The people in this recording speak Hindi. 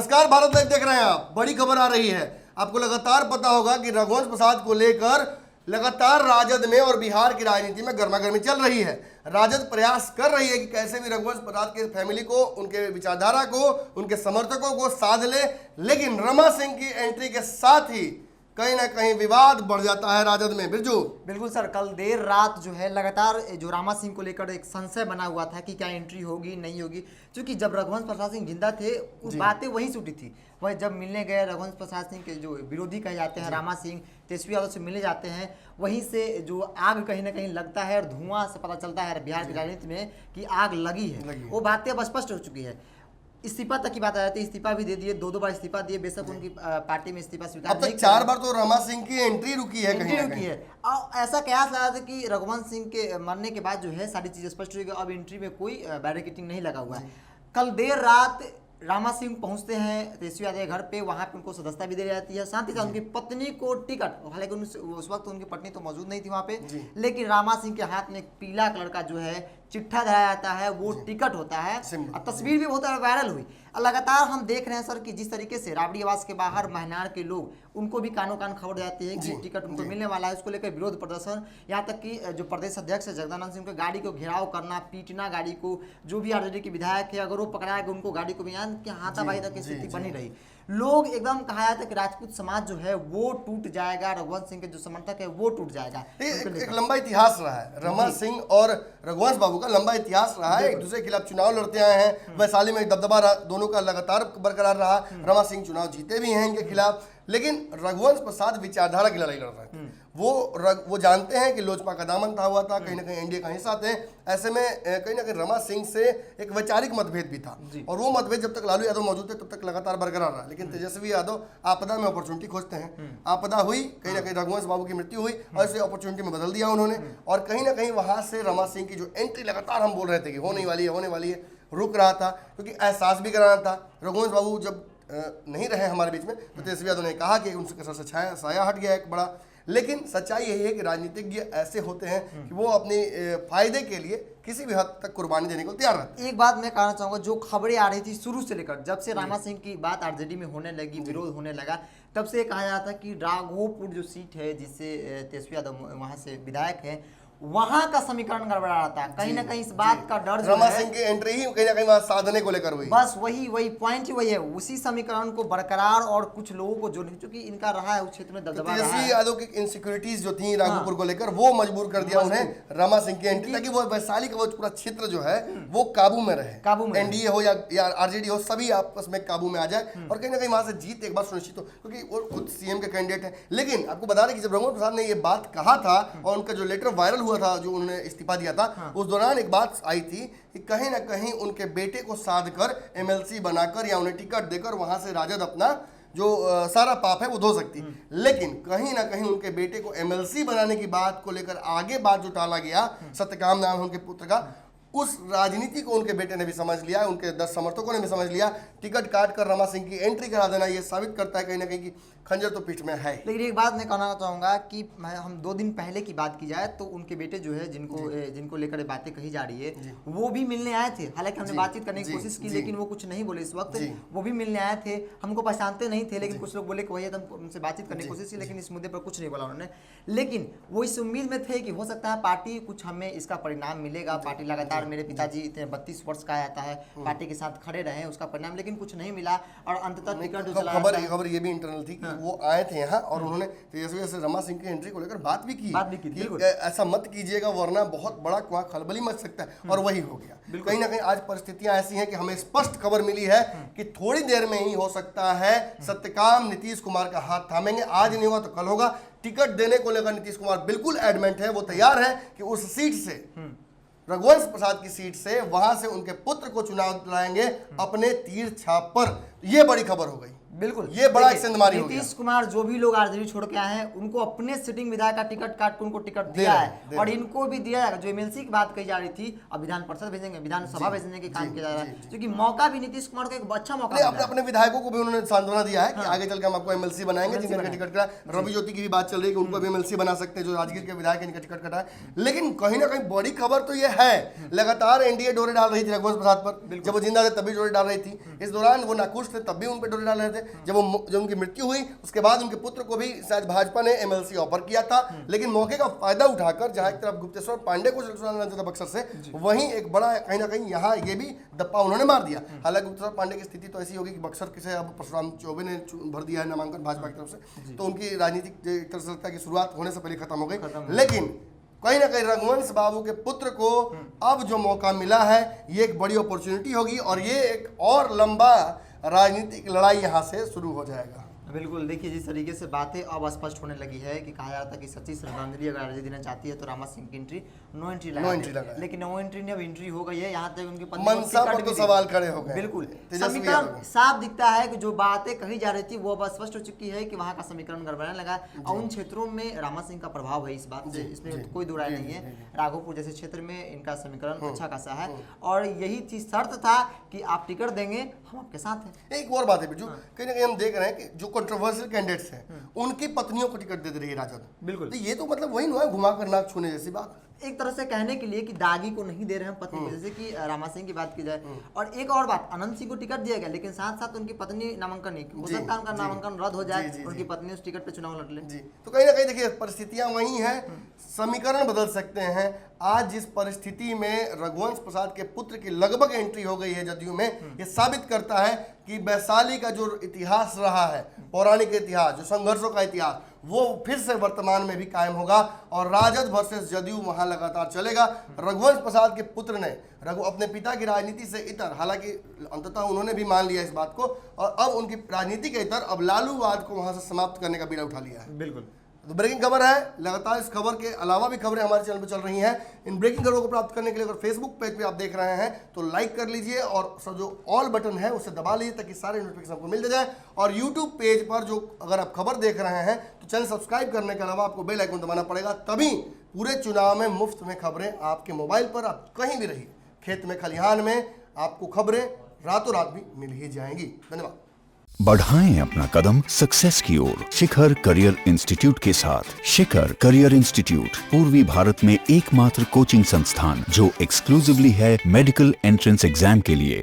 नमस्कार, भारत लाइव देख रहे हैं आप। बड़ी खबर आ रही है। आपको लगातार पता होगा कि रघुवंश प्रसाद को लेकर लगातार राजद में और बिहार की राजनीति में गर्मागर्मी चल रही है। राजद प्रयास कर रही है कि कैसे भी रघुवंश प्रसाद के फैमिली को, उनके विचारधारा को, उनके समर्थकों को साध ले, लेकिन रमा सिंह की एंट्री के साथ ही कहीं ना कहीं विवाद बढ़ जाता है राजद में। बिरजू, बिल्कुल सर, कल देर रात जो है लगातार जो रामा सिंह को लेकर एक संशय बना हुआ था कि क्या एंट्री होगी नहीं होगी, क्योंकि जब रघुवंश प्रसाद सिंह जिंदा थे वो बातें वहीं से उठी थी। वह जब मिलने गए रघुवंश प्रसाद सिंह के जो विरोधी कहे जाते हैं रामा सिंह, तेजस्वी यादव से मिलने जाते हैं, वहीं से जो आग कहीं ना कहीं लगता है और धुआं से पता चलता है बिहार की राजनीति में कि आग लगी है। वो बातें अब स्पष्ट हो चुकी है। इस्तीफा तक की बात आ जाती है, इस्तीफा भी दे दिए, दो बार इस्तीफा दिए, बेशक उनकी पार्टी में इस्तीफा स्वीकार अब तक 4 बार तो रमा सिंह की एंट्री रुकी है, कहीं रुकी है। और ऐसा कयास लगा था कि रघुवंश सिंह के मरने के बाद जो है सारी चीजें स्पष्ट हुई, अब एंट्री में कोई बैरिकेटिंग नहीं लगा हुआ है। कल देर रात रामा सिंह पहुंचते हैं तेजस्वी यादव के घर पे, वहां पे उनको सदस्यता भी दी जाती है, साथ ही साथ उनकी पत्नी को टिकट, हालांकि उस वक्त उनकी पत्नी तो मौजूद नहीं थी वहां पे, लेकिन रामा सिंह के हाथ में एक पीला कलर का जो है चिट्ठा धराया जाता है, वो टिकट होता है। और तस्वीर भी बहुत वायरल हुई। लगातार हम देख रहे हैं सर कि जिस तरीके से राबड़ी आवास के बाहर महनार के लोग, उनको भी कानों कान खबर जाती है कि टिकट उनको मिलने वाला है, उसको लेकर विरोध प्रदर्शन, यहाँ तक कि जो प्रदेश अध्यक्ष है जगदानंद सिंह को गाड़ी को घेराव करना, पीटना गाड़ी को, जो भी आरजेडी के विधायक है अगर वो पकड़ाया गया उनको गाड़ी को भी हाथापाई तक की स्थिति बनी रही। लोग एकदम कहा जाता है कि राजपूत समाज जो है वो टूट जाएगा, रघुवंश सिंह के जो समर्थक है वो टूट जाएगा। एक लंबा इतिहास रहा है रमा सिंह और रघुवंश बाबू का, लंबा इतिहास रहा है। एक दूसरे के खिलाफ चुनाव लड़ते आए हैं, वैशाली में दबदबा दोनों का लगातार बरकरार रहा। रमा सिंह चुनाव जीते भी हैं इनके खिलाफ, लेकिन रघुवंश प्रसाद विचारधारा की लड़ाई लड़ रहे थे। वो जानते हैं कि लोजपा का दामन था हुआ था, कहीं ना कहीं एनडीए का हिस्सा थे। ऐसे में कहीं ना कहीं रमा सिंह से एक वैचारिक मतभेद भी था, और वो मतभेद जब तक लालू यादव मौजूद थे तब तक लगातार बरकरार रहा। लेकिन तेजस्वी यादव आपदा में अपॉर्चुनिटी खोजते हैं। आपदा हुई, कहीं ना कहीं रघुवंश बाबू की मृत्यु हुई और इसे अपॉर्चुनिटी में बदल दिया उन्होंने। और कहीं ना कहीं वहां से रमा सिंह की जो एंट्री लगातार हम बोल रहे थे कि होने वाली है, रुक रहा था, क्योंकि एहसास भी कराना था। रघुवंश बाबू जब नहीं रहे हमारे बीच में तो तेजस्वी यादव ने कहा कि उनके सर से साया हट गया एक बड़ा। लेकिन सच्चाई यही है कि राजनीतिज्ञ ऐसे होते हैं कि वो अपने फायदे के लिए किसी भी हद तक कुर्बानी देने को तैयार रहते हैं। एक बात मैं कहना चाहूंगा, जो खबरें आ रही थी शुरू से लेकर, जब से रामा सिंह की बात आरजेडी में होने लगी, विरोध होने लगा, तब से कहा जाता था कि राघोपुर जो सीट है जिससे तेजस्वी यादव वहां से विधायक है, वहां का समीकरण गड़बड़ा रहा था। कहीं ना कहीं इस बात का डर रमा सिंह की एंट्री ही कहीं ना कहीं वहां साधने को लेकर हुई। बस वही पॉइंट ही वही है, उसी समीकरण को बरकरार और कुछ लोगों को जो, क्योंकि इनका रहा है उस क्षेत्र में दबदबा रहा है। तेजस्वी यादव की इनसिक्योरिटीज जो थी राघोपुर को लेकर, वो मजबूर कर दिया उन्हें रमा सिंह की एंट्री, ताकि वो वैशाली का वो पूरा क्षेत्र जो है वो काबू में रहे। एनडीए हो या आरजेडी हो, सभी आपस में काबू में आ जाए और कहीं ना कहीं वहां से जीत एक बार सुनिश्चित हो, क्योंकि वो खुद सीएम के कैंडिडेट है। लेकिन आपको बता दें कि जब रघुवंश प्रसाद ने ये बात कहा था और उनका जो लेटर वायरल हुआ था, जो उन्होंने इस्तीफा दिया था, उस दौरान एक बात आई थी कि कहीं ना कहीं उनके बेटे को साध कर एमएलसी बनाकर या उन्हें टिकट देकर वहां से राजद अपना जो सारा पाप है वो धो सकती। लेकिन कहीं ना कहीं उनके बेटे को एमएलसी बनाने की बात को लेकर आगे बात जो टाला गया, सत्यकाम नाम है उनके पुत्र का, उस राजनीति को उनके बेटे ने भी समझ लिया, उनके 10 समर्थकों ने भी समझ लिया। टिकट काट कर रमा सिंह की एंट्री करा देना ये साबित करता है कहीं ना कहीं कि खंजर तो पीठ में है। लेकिन एक बात मैं कहना चाहूंगा कि हम 2 दिन पहले की बात की जाए तो उनके बेटे जो है जिनको लेकर बातें कही जा रही है, वो भी मिलने आए थे। हालांकि हमने बातचीत करने की कोशिश की, लेकिन वो कुछ नहीं बोले इस वक्त। वो भी मिलने आए थे, हमको पहचानते नहीं थे, लेकिन कुछ लोग बोले कि वही उनसे बातचीत करने की कोशिश की, लेकिन इस मुद्दे पर कुछ नहीं बोला उन्होंने। लेकिन वो इस उम्मीद में थे कि हो सकता है पार्टी कुछ हमें इसका परिणाम मिलेगा। पार्टी लगातार, मेरे पिताजी 32 वर्ष का आता है, पार्टी के साथ खड़े रहे, उसका परिणाम, लेकिन कुछ नहीं मिला। और अंततः खबर ये भी इंटरनल थी कि वो आए थे यहाँ और उन्होंने तेजस्वी से रमा सिंह की एंट्री को लेकर बात भी की ऐसा मत कीजिएगा वरना बहुत बड़ा वहाँ खलबली मच सकता है, और वही हो गया। कहीं ना कहीं आज परिस्थितियां ऐसी हैं कि हमें स्पष्ट खबर मिली है कि थोड़ी देर में ही हो सकता है सत्यकाम नीतीश कुमार का हाथ थामेंगे। आज नहीं होगा तो कल होगा। टिकट देने को लेकर नीतीश कुमार बिल्कुल एडमेंट है, वो तैयार है कि उस सीट से, रघुवंश प्रसाद की सीट से, वहां से उनके पुत्र को चुनाव लड़ाएंगे अपने तीर छाप पर। यह बड़ी खबर हो गई। बिल्कुल, ये बड़ा एक देखिए, सेंधमारी हो गया। नीतीश कुमार जो भी लोग आरजेडी छोड़ के आए हैं उनको अपने सिटिंग विधायक का टिकट काट के उनको टिकट दिया है और इनको भी दिया है। जो एमएलसी की बात कही जा रही थी, अब विधान परिषद भेजेंगे, विधानसभा भेजने के काम किया जा रहा है, क्योंकि मौका भी नीतीश कुमार को एक अच्छा मौका अपने अपने विधायकों को भी उन्होंने सांत्वना दिया है कि आगे चल के हम आपको एमएलसी बनाएंगे, जिनका टिकट कटा। रवि ज्योति की भी बात चल रही है कि उनको भी एमएलसी बना सकते हैं, जो राजगीर के विधायक इनका टिकट कटा है। लेकिन कहीं ना कहीं बड़ी खबर तो ये है, लगातार एनडीए डोरे डाल रही थी रघुवंश प्रसाद पर। जब वो जिंदा थे तभी डोरे डाल रही थी, इस दौरान वो नाखुश थे तब भी उन पर डोरे डाल रहे थे। जब उनकी मृत्यु हुई उसके बाद उनके पुत्र को भी शायद भाजपा ने एमएलसी ऑफर किया था, लेकिन मौके का फायदा उठाकर जहां एक तरफ गुप्तेश्वर पांडे को चुना था बक्सर से, वहीं एक बड़ा कहीं ना कहीं यहाँ ये भी दप्पा उन्होंने मार दिया। हालांकि गुप्तेश्वर पांडे की स्थिति तो ऐसी होगी कि बक्सर से अब परशुराम चौबे ने भर दिया है नामांकन भाजपा की तरफ से, तो उनकी राजनीतिक एक तरह से लगता है कि शुरुआत होने से पहले खत्म हो गई। लेकिन कहीं ना कहीं रघुवंश बाबू के पुत्र को अब जो मौका मिला है ये एक बड़ी अपॉर्चुनिटी होगी और ये एक और लंबा राजनीतिक लड़ाई यहाँ से शुरू हो जाएगा। बिल्कुल, देखिए जिस तरीके से बातें अब स्पष्ट होने लगी है कि कहा जाता है कि सच्ची श्रद्धांजलि अगर आरजेडी देना चाहती है तो रामा सिंह की एंट्री नो एंट्री लगा, लेकिन नो एंट्री ने अब एंट्री हो गई है। यहाँ तक उनकी पत्नी मनसा पर तो सवाल खड़े हो गए। बिल्कुल, समीकरण साफ दिखता है कि जो बातें कही जा रही थी वो अब स्पष्ट हो चुकी है कि वहाँ का समीकरण गड़बड़ाने लगा और उन क्षेत्रों में रामा सिंह का प्रभाव है, इस बात से इसमें कोई दो राय नहीं है। राघोपुर जैसे क्षेत्र में इनका समीकरण अच्छा खासा है और यही चीज शर्त था कि आप टिकट देंगे हम आपके साथ हैं। एक और बात है बिरजू, कहीं ना कहीं हम देख रहे हैं कि जो कंट्रोवर्शियल कैंडिडेट्स हैं उनकी पत्नियों को टिकट दे रही है राजद। बिल्कुल, तो ये तो मतलब वही ना घुमा कर नाक छूने जैसी बात, एक तरह से कहने के लिए कि दागी को नहीं दे रहे हैं पत्नी को, जैसे कि रामा सिंह की बात की जाए। और एक और बात, अनंत सिंह को टिकट दिया गया लेकिन साथ साथ उनकी पत्नी नामांकन नहीं, हो सकता है उनका नामांकन रद्द हो जाए, उनकी पत्नी उस टिकट पे चुनाव लड़ ले। जी, तो कहीं ना कहीं देखिए परिस्थितियां वही हैं, समीकरण बदल सकते हैं। आज जिस परिस्थिति में रघुवंश प्रसाद के पुत्र की लगभग एंट्री हो गई है जदयू में, ये साबित करता है कि वैशाली का जो इतिहास रहा है, पौराणिक इतिहास, जो संघर्षों का इतिहास, वो फिर से वर्तमान में भी कायम होगा और राजद वर्सेस जदयू वहां लगातार चलेगा। रघुवंश प्रसाद के पुत्र ने अपने पिता की राजनीति से इतर, हालांकि अंततः उन्होंने भी मान लिया इस बात को और अब उनकी राजनीति के इतर अब लालूवाद को वहां से समाप्त करने का बीड़ा उठा लिया है। बिल्कुल, तो ब्रेकिंग खबर है, लगातार इस खबर के अलावा भी खबरें हमारे चैनल पर चल रही हैं। इन ब्रेकिंग खबरों को प्राप्त करने के लिए अगर फेसबुक पेज पे आप देख रहे हैं तो लाइक कर लीजिए और सब जो ऑल बटन है उसे दबा लीजिए ताकि सारे नोटिफिकेशन आपको मिल जाए। और यूट्यूब पेज पर जो अगर आप खबर देख रहे हैं तो चैनल सब्सक्राइब करने के अलावा आपको बेल आइकन दबाना पड़ेगा, तभी पूरे चुनाव में मुफ्त में खबरें आपके मोबाइल पर, आप कहीं भी रहिए, खेत में खलिहान में, आपको खबरें रातों रात भी मिल ही जाएंगी। धन्यवाद। बढ़ाएं अपना कदम सक्सेस की ओर शिखर करियर इंस्टीट्यूट के साथ। शिखर करियर इंस्टीट्यूट पूर्वी भारत में एकमात्र कोचिंग संस्थान जो एक्सक्लूसिवली है मेडिकल एंट्रेंस एग्जाम के लिए।